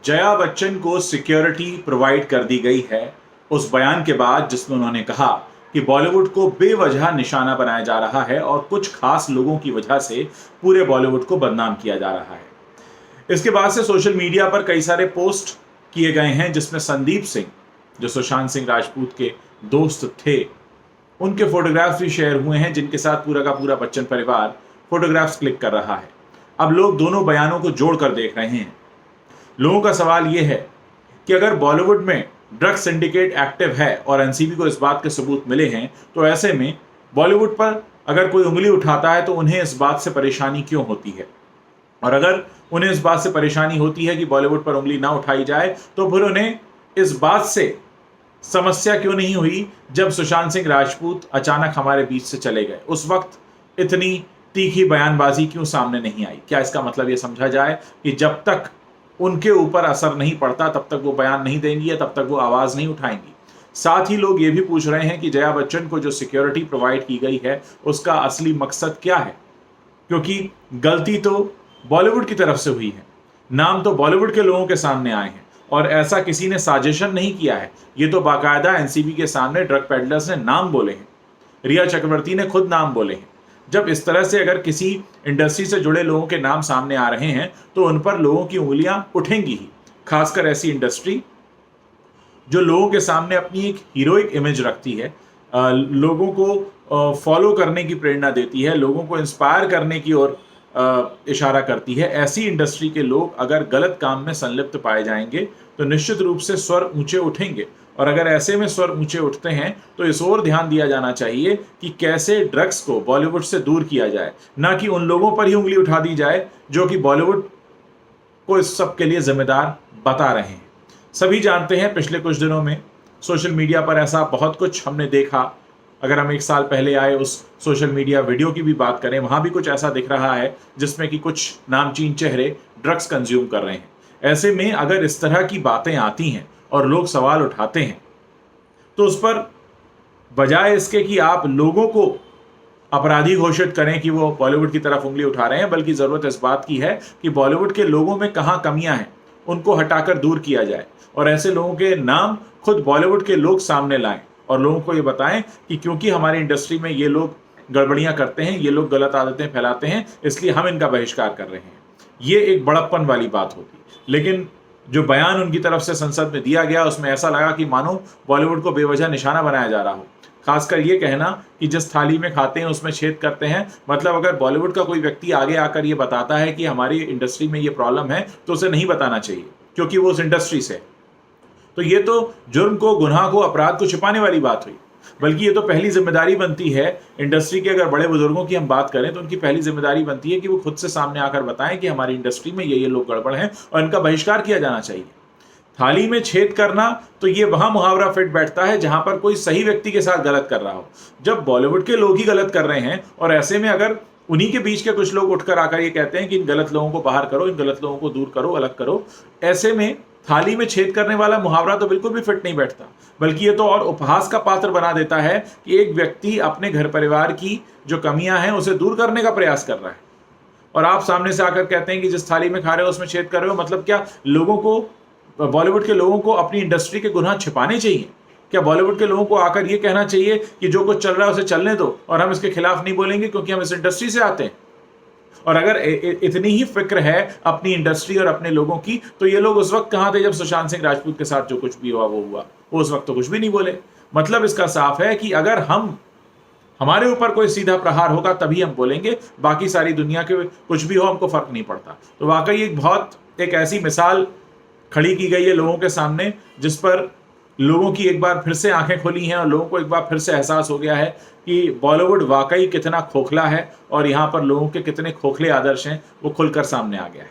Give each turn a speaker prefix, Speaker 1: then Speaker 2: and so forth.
Speaker 1: जया बच्चन को security provide कर दी गई है उस बयान के बाद जिसमें उन्होंने कहा कि बॉलीवुड को बेवजह निशाना बनाया जा रहा है और कुछ खास लोगों की वजह से पूरे बॉलीवुड को बदनाम किया जा रहा है। इसके बाद से सोशल मीडिया पर कई सारे पोस्ट किए गए हैं जिसमें संदीप सिंह, जो सुशांत सिंह राजपूत के दोस्त थे, उनके फोटोग्राफ्स भी शेयर हुए हैं जिनके साथ पूरा का पूरा बच्चन परिवार फोटोग्राफ्स क्लिक कर रहा है। अब लोग दोनों बयानों को जोड़कर देख रहे हैं। लोगों का सवाल यह है कि अगर बॉलीवुड में ड्रग सिंडिकेट एक्टिव है और एनसीबी को इस बात के सबूत मिले हैं, तो ऐसे में बॉलीवुड पर अगर कोई उंगली उठाता है तो उन्हें इस बात से परेशानी क्यों होती है? और अगर उन्हें इस बात से परेशानी होती है कि बॉलीवुड पर उंगली ना उठाई जाए, तो फिर उन्हें इस बात से समस्या क्यों नहीं हुई जब सुशांत सिंह राजपूत अचानक हमारे बीच से चले गए? उस वक्त इतनी तीखी बयानबाजी क्यों सामने नहीं आई? क्या इसका मतलब ये समझा जाए कि जब तक उनके ऊपर असर नहीं पड़ता तब तक वो बयान नहीं देंगी या तब तक वो आवाज नहीं उठाएंगी? साथ ही लोग ये भी पूछ रहे हैं कि जया बच्चन को जो सिक्योरिटी प्रोवाइड की गई है उसका असली मकसद क्या है, क्योंकि गलती तो बॉलीवुड की तरफ से हुई है, नाम तो बॉलीवुड के लोगों के सामने आए हैं और ऐसा किसी ने साजिशन नहीं किया है। ये तो बाकायदा एनसीबी के सामने ड्रग पेडलर्स ने नाम बोले हैं, रिया चक्रवर्ती ने खुद नाम बोले हैं। जब इस तरह से अगर किसी इंडस्ट्री से जुड़े लोगों के नाम सामने आ रहे हैं तो उन पर लोगों की उंगलियां उठेंगी ही, खासकर ऐसी इंडस्ट्री जो लोगों के सामने अपनी एक हीरोइक इमेज रखती है, लोगों को फॉलो करने की प्रेरणा देती है, लोगों को इंस्पायर करने की ओर इशारा करती है। ऐसी इंडस्ट्री के लोग अगर गलत काम में संलिप्त पाए जाएंगे तो निश्चित रूप से स्वर ऊंचे उठेंगे, और अगर ऐसे में स्वर ऊंचे उठते हैं तो इस ओर ध्यान दिया जाना चाहिए कि कैसे ड्रग्स को बॉलीवुड से दूर किया जाए, ना कि उन लोगों पर ही उंगली उठा दी जाए जो कि बॉलीवुड को इस सब के लिए जिम्मेदार बता रहे हैं। सभी जानते हैं पिछले कुछ दिनों में सोशल मीडिया पर ऐसा बहुत कुछ हमने देखा। अगर हम एक साल पहले आए उस सोशल मीडिया वीडियो की भी बात करें, वहां भी कुछ ऐसा दिख रहा है जिसमें कि कुछ नामचीन चेहरे ड्रग्स कंज्यूम कर रहे हैं। ऐसे में अगर इस तरह की बातें आती हैं और लोग सवाल उठाते हैं तो उस पर बजाय इसके कि आप लोगों को अपराधी घोषित करें कि वो बॉलीवुड की तरफ उंगली उठा रहे हैं, बल्कि जरूरत इस बात की है कि बॉलीवुड के लोगों में कहां कमियां हैं उनको हटाकर दूर किया जाए और ऐसे लोगों के नाम खुद बॉलीवुड के लोग सामने लाएं और लोगों को ये बताएं कि क्योंकि हमारी इंडस्ट्री में ये लोग गड़बड़ियां करते हैं, ये लोग गलत आदतें फैलाते हैं, इसलिए हम इनका बहिष्कार कर रहे हैं। ये एक बड़प्पन वाली बात होती। लेकिन जो बयान उनकी तरफ से संसद में दिया गया उसमें ऐसा लगा कि मानो बॉलीवुड को बेवजह निशाना बनाया जा रहा हो। खासकर ये कहना कि जिस थाली में खाते हैं उसमें छेद करते हैं, मतलब अगर बॉलीवुड का कोई व्यक्ति आगे आकर ये बताता है कि हमारी इंडस्ट्री में ये प्रॉब्लम है तो उसे नहीं बताना चाहिए क्योंकि वो उस इंडस्ट्री से। तो ये तो जुर्म को, गुनाह को, अपराध को छिपाने वाली बात हुई। बल्कि ये तो पहली जिम्मेदारी बनती है इंडस्ट्री के, अगर बड़े बुजुर्गों की हम बात करें तो उनकी पहली जिम्मेदारी बनती है कि वो खुद से सामने आकर बताएं कि हमारी इंडस्ट्री में ये लोग गड़बड़ हैं और इनका बहिष्कार किया जाना चाहिए। थाली में छेद करना तो ये वहां मुहावरा फिट बैठता है जहां पर कोई सही व्यक्ति के साथ गलत कर रहा हो। जब बॉलीवुड के लोग ही गलत कर रहे हैं और ऐसे में अगर उन्हीं के बीच के कुछ लोग उठकर आकर ये कहते हैं कि इन गलत लोगों को बाहर करो, इन गलत लोगों को दूर करो, अलग करो, ऐसे में थाली में छेद करने वाला मुहावरा तो बिल्कुल भी फिट नहीं बैठता। बल्कि ये तो और उपहास का पात्र बना देता है कि एक व्यक्ति अपने घर परिवार की जो कमियां हैं उसे दूर करने का प्रयास कर रहा है और आप सामने से आकर कहते हैं कि जिस थाली में खा रहे हो उसमें छेद कर रहे हो। मतलब क्या लोगों को, बॉलीवुड के लोगों को अपनी इंडस्ट्री के गुनाह छिपाने चाहिए? क्या बॉलीवुड के लोगों को आकर ये कहना चाहिए कि जो कुछ चल रहा है उसे चलने दो और हम इसके खिलाफ नहीं बोलेंगे क्योंकि हम इस इंडस्ट्री से आते हैं? और अगर इतनी ही फिक्र है अपनी इंडस्ट्री और अपने लोगों की, तो ये लोग उस वक्त कहां थे जब सुशांत सिंह राजपूत के साथ जो कुछ भी हुआ वो हुआ? वो उस वक्त तो कुछ भी नहीं बोले। मतलब इसका साफ है कि अगर हमारे ऊपर कोई सीधा प्रहार होगा तभी हम बोलेंगे, बाकी सारी दुनिया के कुछ भी हो हमको फर्क नहीं पड़ता। तो वाकई एक ऐसी मिसाल खड़ी की गई है लोगों के सामने जिस पर लोगों की एक बार फिर से आंखें खुली हैं और लोगों को एक बार फिर से एहसास हो गया है कि बॉलीवुड वाकई कितना खोखला है और यहाँ पर लोगों के कितने खोखले आदर्श हैं वो खुलकर सामने आ गया है।